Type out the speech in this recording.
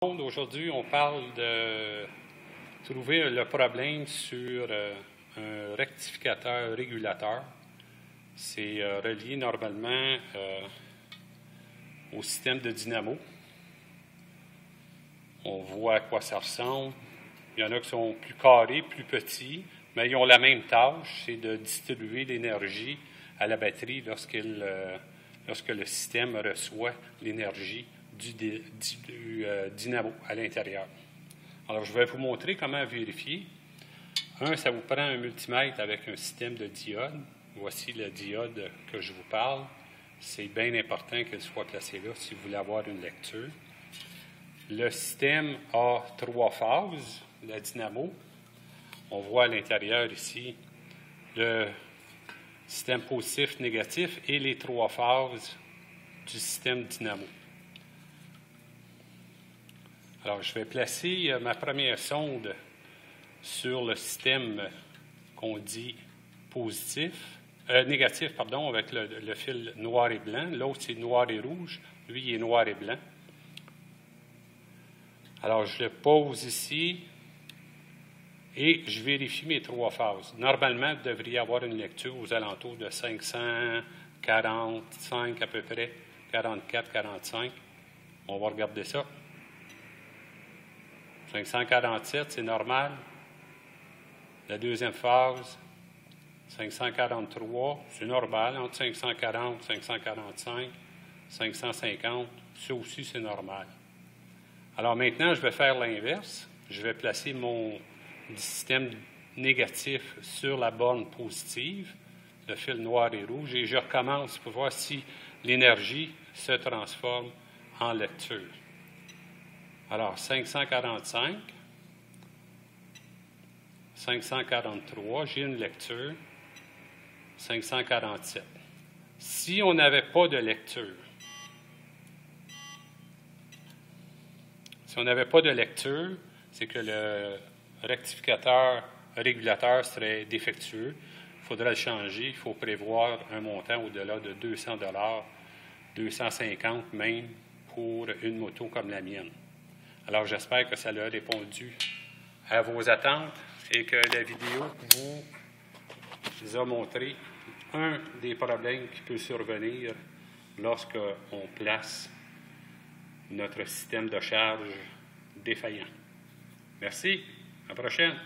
Aujourd'hui, on parle de trouver le problème sur un rectificateur régulateur. C'est relié normalement au système de dynamo. On voit à quoi ça ressemble. Il y en a qui sont plus carrés, plus petits, mais ils ont la même tâche, c'est de distribuer l'énergie à la batterie lorsque le système reçoit l'énergie du dynamo à l'intérieur. Alors, je vais vous montrer comment vérifier. Ça vous prend un multimètre avec un système de diodes. Voici la diode que je vous parle. C'est bien important qu'elle soit placée là si vous voulez avoir une lecture. Le système a 3 phases, la dynamo. On voit à l'intérieur ici le système positif, négatif et les 3 phases du système dynamo. Alors, je vais placer ma première sonde sur le système qu'on dit négatif, avec le fil noir et blanc. L'autre, c'est noir et rouge. Lui, il est noir et blanc. Alors, je le pose ici et je vérifie mes 3 phases. Normalement, vous devriez avoir une lecture aux alentours de 545 à peu près, 44, 45. On va regarder ça. 547, c'est normal. La deuxième phase, 543, c'est normal. Entre 540, 545, 550, ça aussi, c'est normal. Alors maintenant, je vais faire l'inverse. Je vais placer mon système négatif sur la borne positive, le fil noir et rouge, et je recommence pour voir si l'énergie se transforme en lecture. Alors, 545, 543, j'ai une lecture, 547. Si on n'avait pas de lecture, c'est que le rectificateur régulateur serait défectueux. Il faudrait le changer. Il faut prévoir un montant au-delà de 200 $, 250 même, pour une moto comme la mienne. Alors, j'espère que ça a répondu à vos attentes et que la vidéo vous a montré un des problèmes qui peut survenir lorsqu'on place notre système de charge défaillant. Merci. À la prochaine.